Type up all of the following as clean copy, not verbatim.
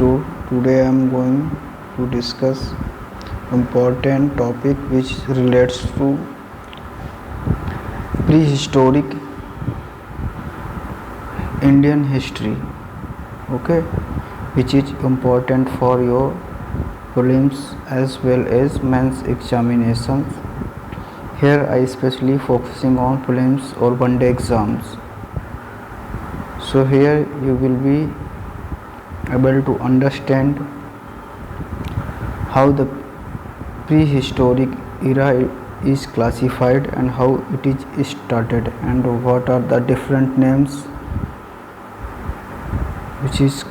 2. Today I am going to discuss important topic which relates to prehistoric Indian history, okay, which is important for your prelims as well as men's examinations. Here I especially focusing on prelims or one-day exams. So here you will be able to understand how the prehistoric era is classified and how it is started and what are the different names which is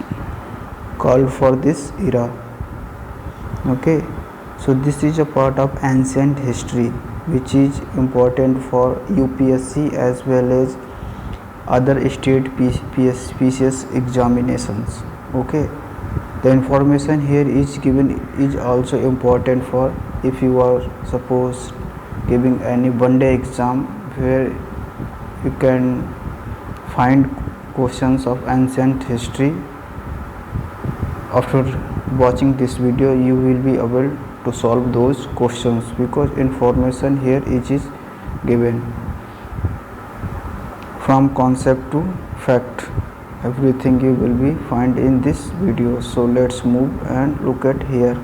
called for this era. Okay, so this is a part of ancient history which is important for UPSC as well as other state PCS examinations. Okay, the information here is given is also important for if you are suppose giving any one-day exam where you can find questions of ancient history. After watching this video you will be able to solve those questions because information here is given from concept to fact. Everything you will be find in this video. So let's move and look at here.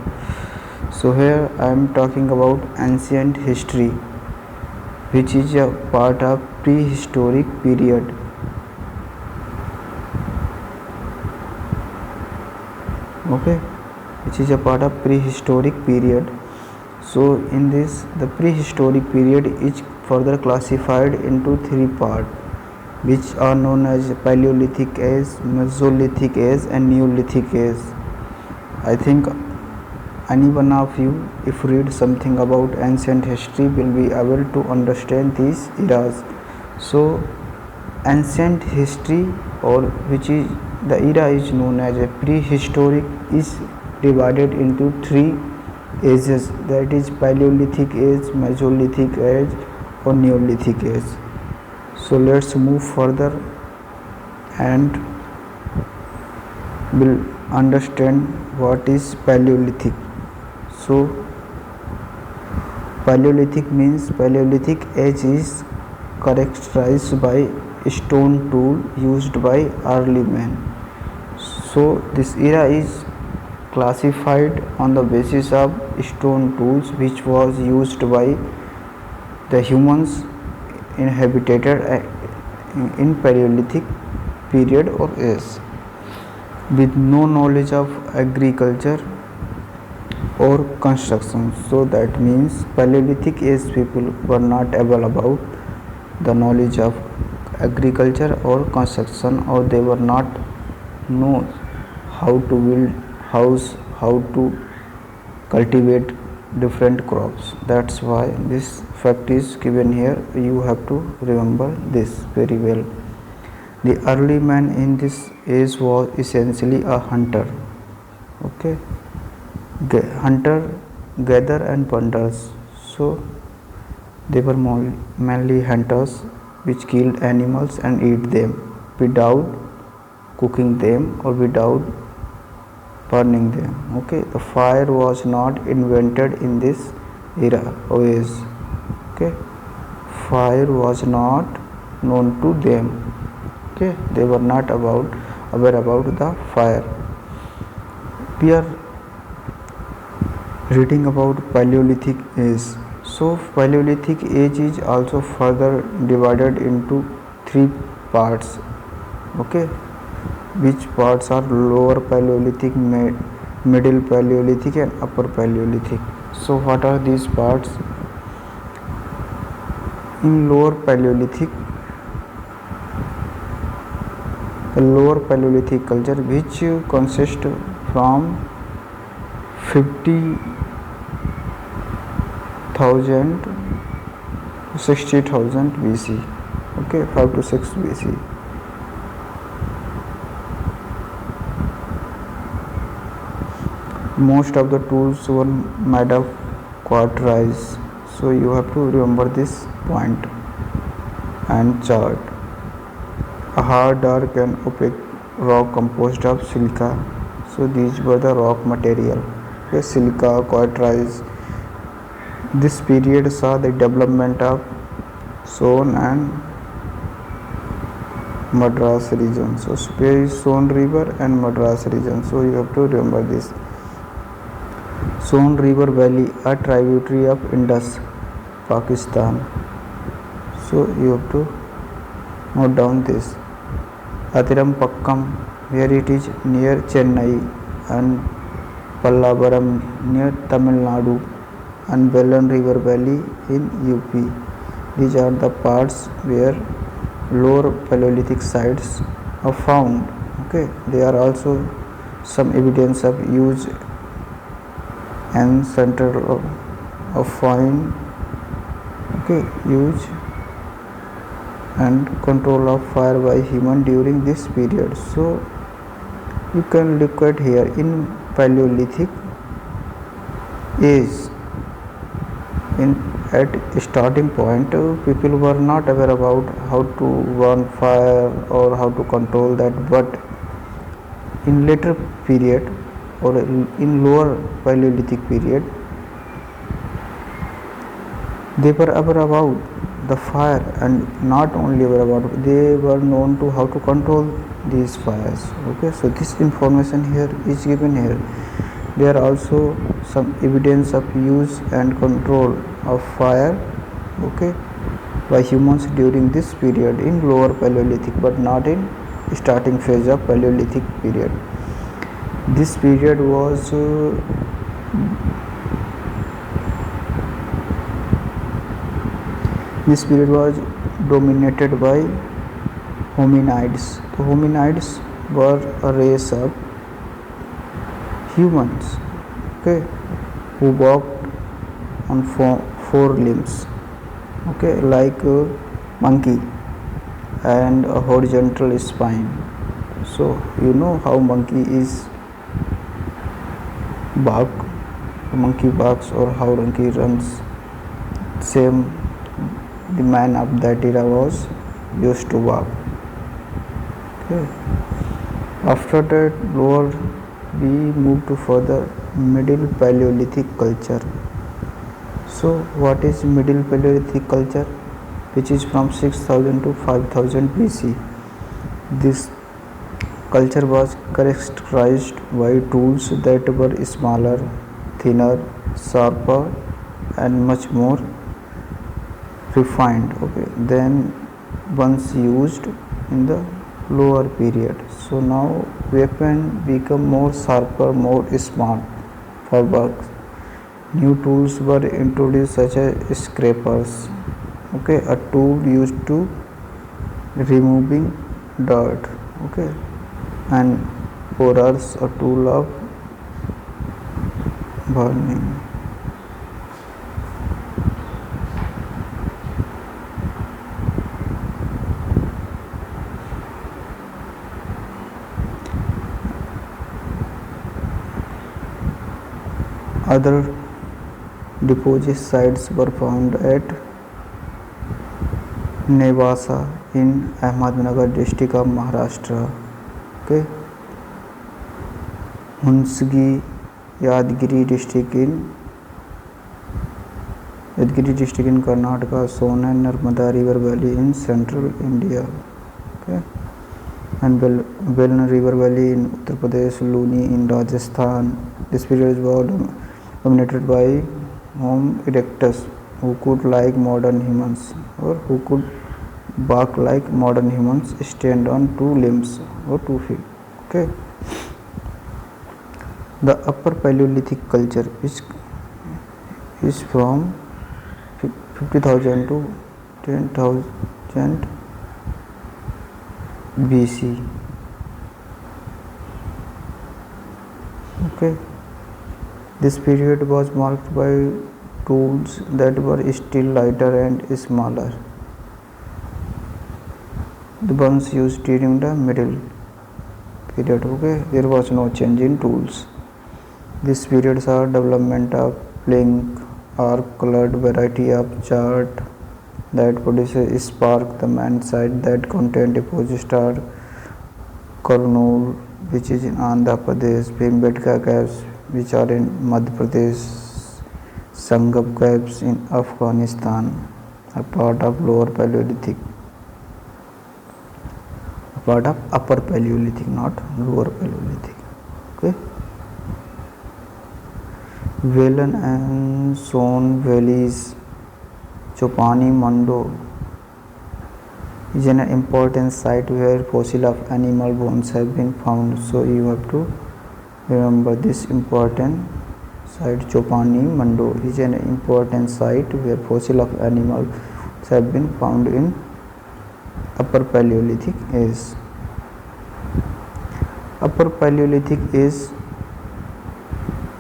So here I am talking about ancient history which is a part of prehistoric period. Okay, which is a part of prehistoric period. So in this the prehistoric period is further classified into three parts which are known as Paleolithic age, Mesolithic age and Neolithic age. I think any one of you if read something about ancient history will be able to understand these eras. So ancient history or which is the era is known as a prehistoric is divided into three ages, that is Paleolithic age, Mesolithic age or Neolithic age. So let's move further and will understand what is Paleolithic. So Paleolithic means Paleolithic age is characterized by stone tool used by early men. So this era is classified on the basis of stone tools which was used by the humans inhabited in Paleolithic period or age with no knowledge of agriculture or construction. So that means Paleolithic age people were not able about the knowledge of agriculture or construction, or they were not know how to build house, how to cultivate different crops. That's why this fact is given here. You have to remember this very well. The early man in this age was essentially a hunter. Okay, hunter, gather and plunders. So they were mainly hunters which killed animals and eat them without cooking them or without burning them. Okay, the fire was not invented in this era always. Okay, fire was not known to them. Okay, they were not aware about the fire. We are reading about Paleolithic age. So Paleolithic age is also further divided into three parts. Okay, which parts are lower Paleolithic, middle Paleolithic and upper Paleolithic. So what are these parts? In lower Paleolithic, the lower Paleolithic culture which consists from 50,000 to 60,000 BC. Okay, 5 to 6 BC. Most of the tools were made of quartz, so you have to remember this point. And chart, a hard, dark and opaque rock composed of silica. So these were the rock material. Okay, silica, quartz. This period saw the development of Son and Madras region. So where is Son River and Madras region? So you have to remember this. Son River Valley, a tributary of Indus, Pakistan. So you have to note down this. Adirampakkam, where it is near Chennai, and Pallavaram near Tamil Nadu, and Bellan River Valley in UP. These are the parts where lower Paleolithic sites are found. Okay, there are also some evidence of use and center of fine, okay, use and control of fire by human during this period. So you can look at here in Paleolithic age, at starting point, people were not aware about how to burn fire or how to control that, but in later period or in lower Paleolithic period, they were aware about the fire, and not only aware about it, they were known to how to control these fires. Okay, so this information here is given here. There are also some evidence of use and control of fire, okay, by humans during this period in lower Paleolithic, but not in starting phase of Paleolithic period. This period was dominated by hominids. The hominids were a race of humans, okay, who walked on four limbs, okay, like a monkey and a horizontal spine. So you know how monkey is bark, monkey barks, or how monkey runs. Same, the man of that era was used to walk. Okay. After that, lower we move to further Middle Paleolithic culture. So what is Middle Paleolithic culture? Which is from 6000 to 5000 BC. This culture was characterized by tools that were smaller, thinner, sharper, and much more refined, okay, than ones used in the lower period. So now weapon become more sharper, more smart for work. New tools were introduced such as scrapers, okay, a tool used to removing dirt, okay, and borers, a tool of burning. Other deposit sites were found at Nevasa in Ahmednagar district of Maharashtra, okay, Hunsgi, Yadgiri district in Karnataka, Son and Narmada river valley in central India, okay, and Belna river valley in Uttar Pradesh, Luni in Rajasthan. This period was dominated by Homo erectus, who could like modern humans, or who could walk like modern humans, stand on two limbs or 2 feet. Okay. The Upper Paleolithic culture, which is from 50,000 to 10,000 BC. Okay. This period was marked by tools that were still lighter and smaller, the ones used during the middle period. Okay, there was no change in tools. This period saw development of flint, arc-colored variety of chart that produces spark. The man site that contained deposits are Kurnool, which is in Andhra Pradesh, Bhimbetka Caves, which are in Madhya Pradesh, Sangam Caves in Afghanistan, are part of Lower Paleolithic, a part of Upper Paleolithic, not Lower Paleolithic. Okay. Velen and Son valleys, Chopani Mando is an important site where fossils of animal bones have been found. So you have to remember this important site. Chopani Mando is an important site where fossils of animals have been found in Upper Paleolithic age. Upper Paleolithic is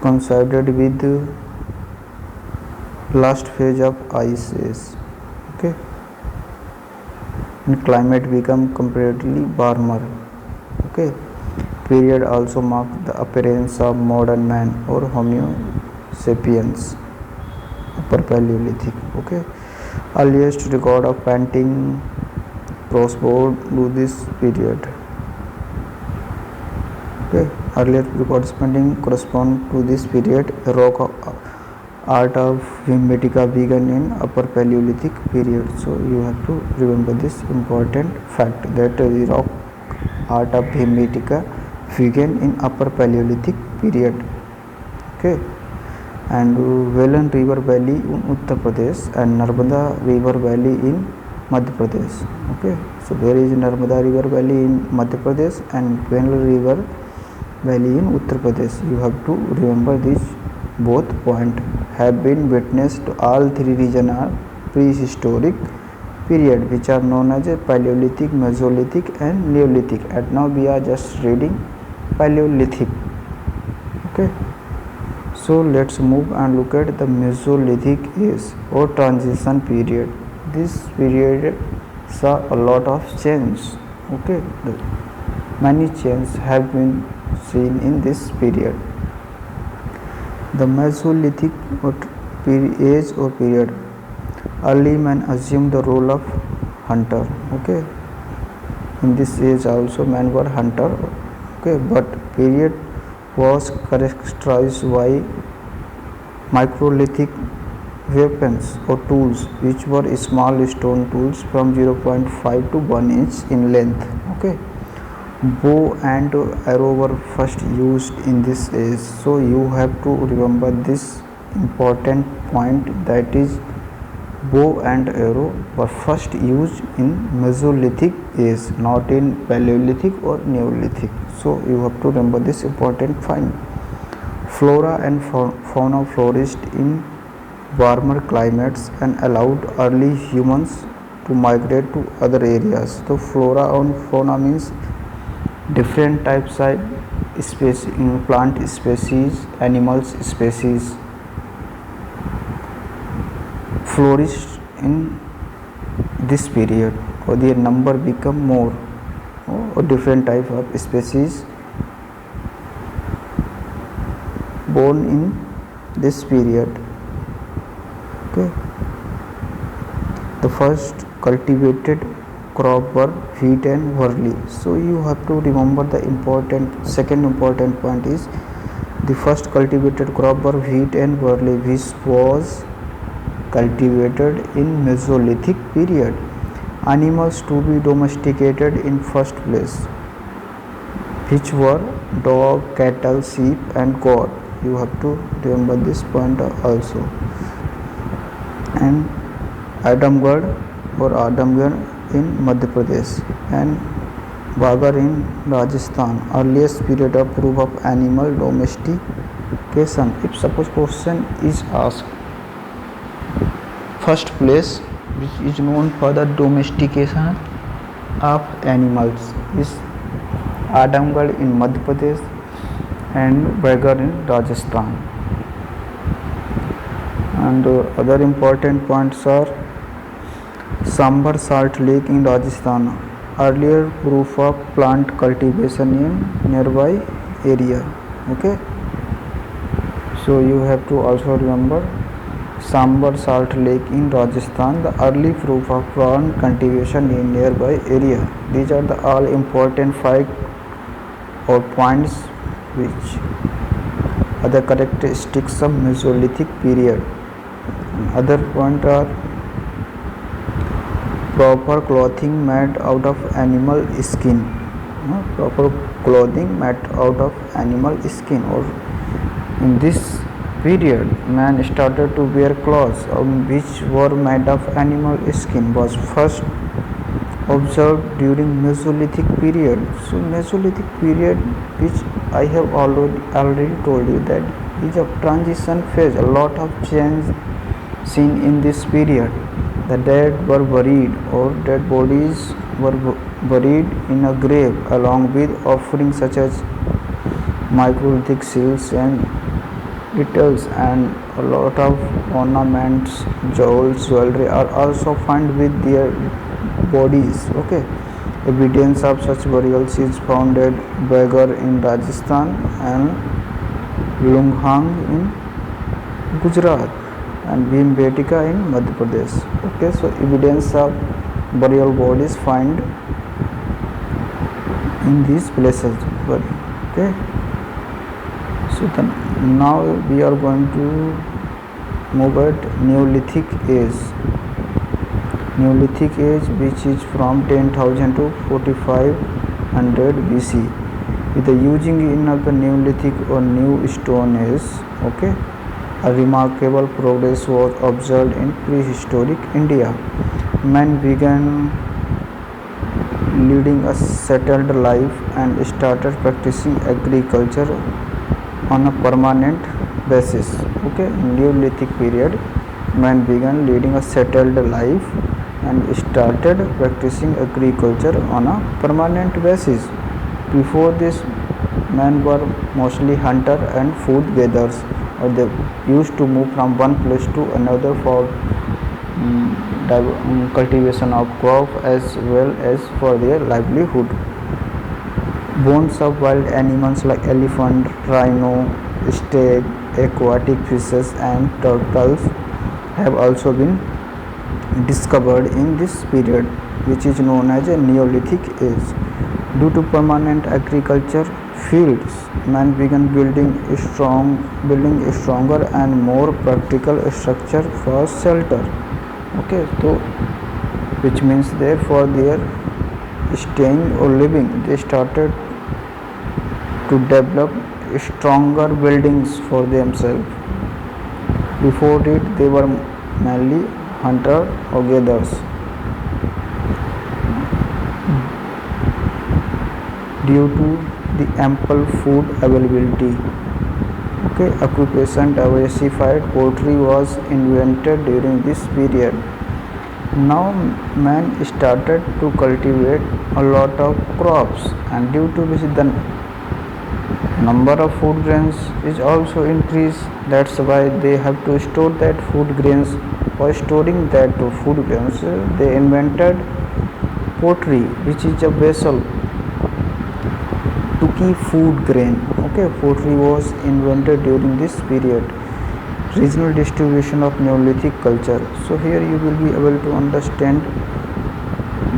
coincided with the last phase of ice age. Okay. And climate become comparatively warmer. Okay. Period also mark the appearance of modern man or Homo sapiens. Upper Paleolithic. Okay. Earliest record of painting crossbow to this period. Okay. Earliest records painting correspond to this period. The rock art of Bhimbetka began in Upper Paleolithic period. So you have to remember this important fact that the rock art of Bhimbetka began in Upper Paleolithic period. Okay. And Velen River Valley in Uttar Pradesh and Narmada River Valley in Madhya Pradesh. Okay. So there is Narmada River Valley in Madhya Pradesh and Velen River Valley in Uttar Pradesh. You have to remember this. Both points have been witnessed. All three regions are prehistoric period, which are known as Paleolithic, Mesolithic and Neolithic. And now we are just reading Paleolithic. Okay. So let's move and look at the Mesolithic age or transition period. This period saw a lot of change. Okay. Many changes have been seen in this period. The Mesolithic age or period. Early man assumed the role of hunter. Okay. In this age also men were hunter. Okay. But period was characterized by microlithic weapons or tools, which were small stone tools from 0.5 to 1 inch in length. Okay. Bow and arrow were first used in this age. So you have to remember this important point, that is bow and arrow were first used in Mesolithic age, not in Paleolithic or Neolithic. So you have to remember this important point. Flora and fauna flourished in warmer climates and allowed early humans to migrate to other areas. So flora and fauna means different types of species, plant species, animals species flourished in this period, or their number become more, or different type of species born in this period. Okay. The first cultivated crop were wheat and barley. So you have to remember the second important point is the first cultivated crop were wheat and barley, which was cultivated in Mesolithic period. Animals to be domesticated in first place, which were dog, cattle, sheep and goat. You have to remember this point also. And Adamgarh or Adamgarh in Madhya Pradesh and Bagar in Rajasthan. Earliest period of proof of animal domestication. If suppose question is asked, first place which is known for the domestication of animals is Adamgarh in Madhya Pradesh and Bagar in Rajasthan. And other important points are Sambar Salt Lake in Rajasthan, earlier proof of plant cultivation in nearby area. Okay. So you have to also remember Sambar Salt Lake in Rajasthan, the early proof of plant cultivation in nearby area. These are the all important 5 or points which other characteristics of Mesolithic period. Other point are proper clothing made out of animal skin. Proper clothing made out of animal skin, or in this period man started to wear clothes which were made of animal skin was first observed during Mesolithic period. So Mesolithic period, which I have already told you, that is a transition phase. A lot of change seen in this period. The dead were buried, or dead bodies were buried in a grave along with offerings such as microlithic seals and details, and a lot of ornaments, jewels, jewelry are also found with their bodies. Okay, evidence of such burials is found at Bagar in Rajasthan and Lunghang in Gujarat and Bhimbetka in Madhya Pradesh. Okay, so evidence of burial bodies find in these places. Okay, so now we are going to move at Neolithic age. Neolithic age, which is from 10,000 to 4500 BC, with the using in of the Neolithic or New Stone Age. Okay, a remarkable progress was observed in prehistoric India. Man began leading a settled life and started practicing agriculture on a permanent basis. Okay, in Neolithic period, man began leading a settled life and started practicing agriculture on a permanent basis. Before this, men were mostly hunter and food gatherers, or they used to move from one place to another for cultivation of crop as well as for their livelihood. Bones of wild animals like elephant, rhino, stag, aquatic fishes and turtles have also been discovered in this period, which is known as a Neolithic age. Due to permanent agriculture fields, man began building a stronger and more practical structure for shelter. Okay, so which means therefore their staying or living, they started to develop stronger buildings for themselves. Before it, they were mainly hunter or gatherers. Due to the ample food availability, okay, occupation diversified. Pottery was invented during this period. Now man started to cultivate a lot of crops, and due to which the number of food grains is also increased. That's why they have to store that food grains. For storing that food grains, they invented pottery, which is a vessel to keep food grain. Okay, pottery was invented during this period. Regional distribution of Neolithic culture. So here you will be able to understand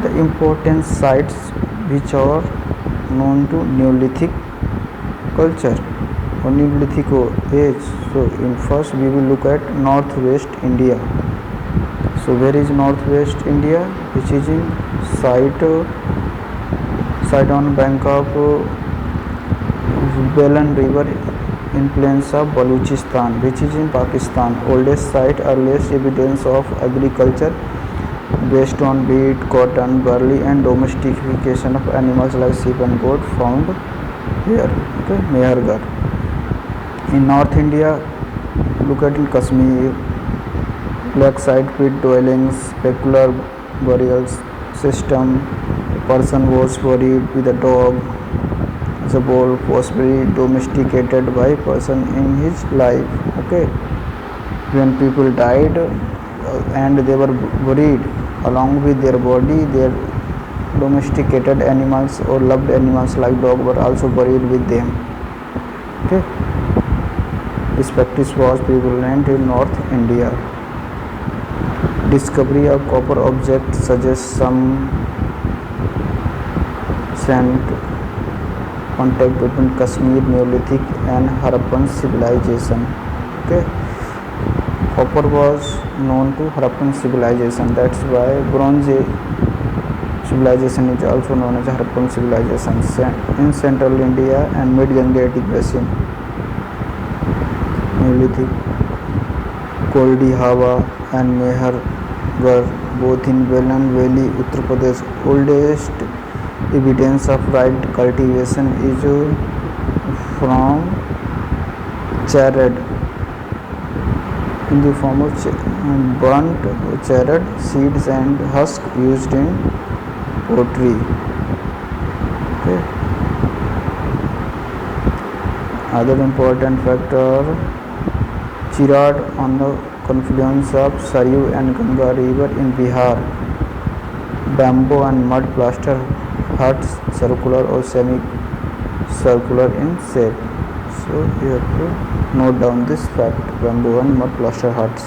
the important sites which are known to Neolithic culture or Neolithic age. So in first we will look at northwest India. So where is northwest India? Which is in site on bank of Belan river in plains of Balochistan, which is in Pakistan. Oldest site, earliest evidence of agriculture based on wheat, cotton, barley and domestication of animals like sheep and goat found here. Okay, Mehergarh. In North India, look at in Kashmir, lakeside pit dwellings, peculiar burial system. Person was buried with a dog. The bull was very domesticated by person in his life. Okay, when people died and they were buried, along with their body, their domesticated animals or loved animals like dog were also buried with them. Okay, this practice was prevalent in North India. Discovery of copper objects suggests some scent contact between Kashmir Neolithic and Harappan civilization. Okay, copper was known to Harappan civilization. That's why Bronze Age civilization is also known as Harappan civilization in central India and mid-Gangetic basin. Neolithic, Koldi Hawa and Mehergarh, both in Velan Valley, Uttar Pradesh. Oldest evidence of right cultivation is from charred in the form of burnt charred seeds and husk used in pottery. Okay. Other important factor, Chirad on the confluence of Saryu and Ganga river in Bihar. Bamboo and mud plaster huts, circular or semi-circular in shape. So you have to note down this fact, bamboo and mud plaster huts.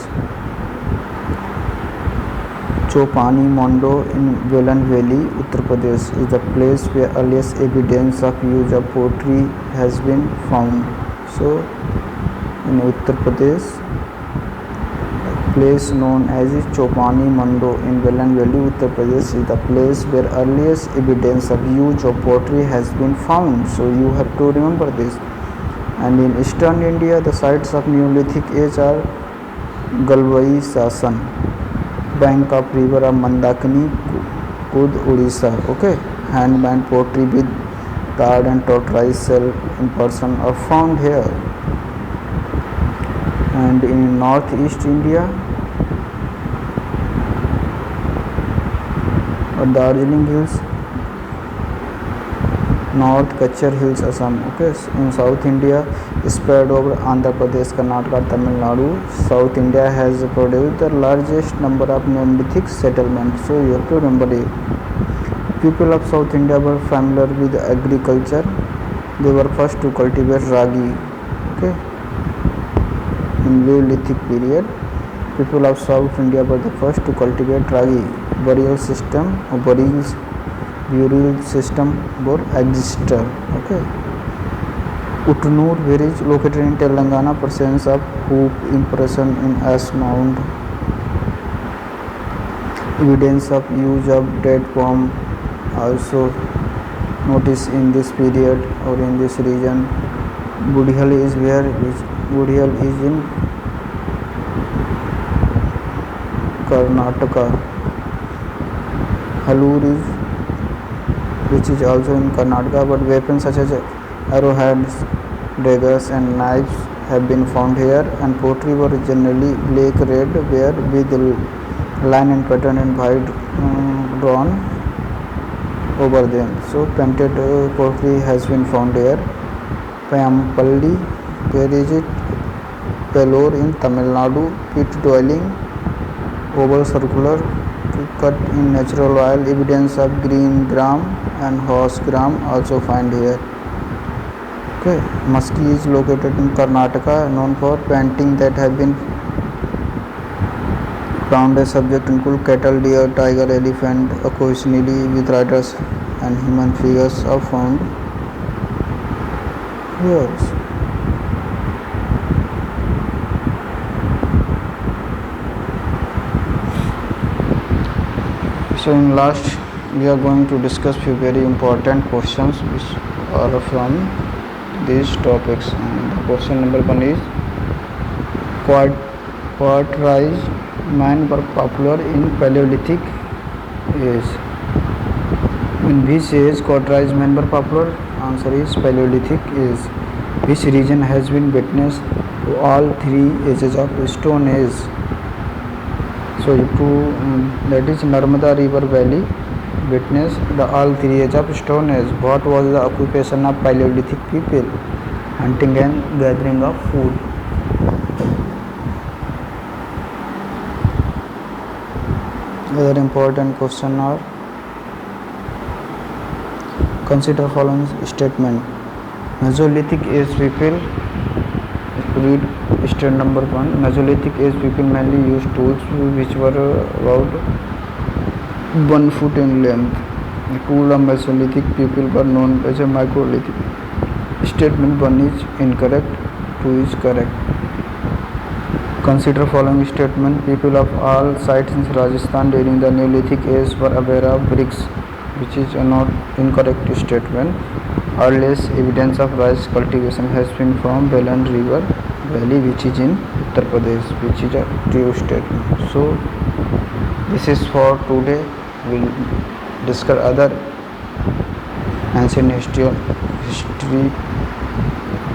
Chopani Mondo in Velan Valley, Uttar Pradesh is the place where earliest evidence of use of pottery has been found. So in Uttar Pradesh, a place known as Chopani Mondo in Velan Valley, Uttar Pradesh is the place where earliest evidence of use of pottery has been found. So you have to remember this. And in eastern India, the sites of Neolithic age are Galwai Sasan, bank of river of Mandakini, Kud, Odisha. Okay, hand-made pottery with tarred and tortoise shell in person are found here. And in northeast India, Darjeeling Hills, North Kachar Hills, Assam. Okay, in South India, spread over Andhra Pradesh, Karnataka, Tamil Nadu. South India has produced the largest number of Neolithic settlements. So you have to remember it. People of South India were familiar with agriculture. They were first to cultivate ragi. Okay, in Neolithic period, people of South India were the first to cultivate ragi. Burial system or burial system were existed. Okay. Utnur village located in Telangana, presence of hoop impression in ash mound. Evidence of use of dead palm also noticed in this period or in this region. Budihal is where, Budihal is in Karnataka. Halur is, which is also in Karnataka, but weapons such as arrowheads, daggers and knives have been found here, and pottery were generally black red ware with line and pattern and white drawn over them. So painted pottery has been found here. Payampalli, where is it? Pellore in Tamil Nadu, pit dwelling, oval circular, cut in natural oil. Evidence of green gram and horse gram also find here. Okay, Musky is located in Karnataka, known for painting that have been found as subject include cattle, deer, tiger, elephant. Occasionally with riders and human figures are found here. So in last, we are going to discuss few very important questions which are from these topics. And the question number 1 is, quarterized men were popular in Paleolithic age. In which age quarterized men were popular? Answer is Paleolithic age. Which region has been witness to all three ages of Stone Age? So that is Narmada River Valley witnessed the all three ages of Stone Age. What was the occupation of Paleolithic people? Hunting and gathering of food. Other important question are, consider following statement. Mesolithic age people, read step number 1. Mesolithic age people mainly used tools which were about 1 foot in length. The tool of Mesolithic people were known as a microlithic. statement 1 is incorrect, 2 is correct. Consider following statement. People of all sites in Rajasthan during the Neolithic age were aware of bricks, which is a not incorrect statement. Earliest evidence of rice cultivation has been from Belan River Valley, which is in Uttar Pradesh, which is a true statement. So this is for today. We'll discuss other ancient history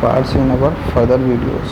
parts in our further videos.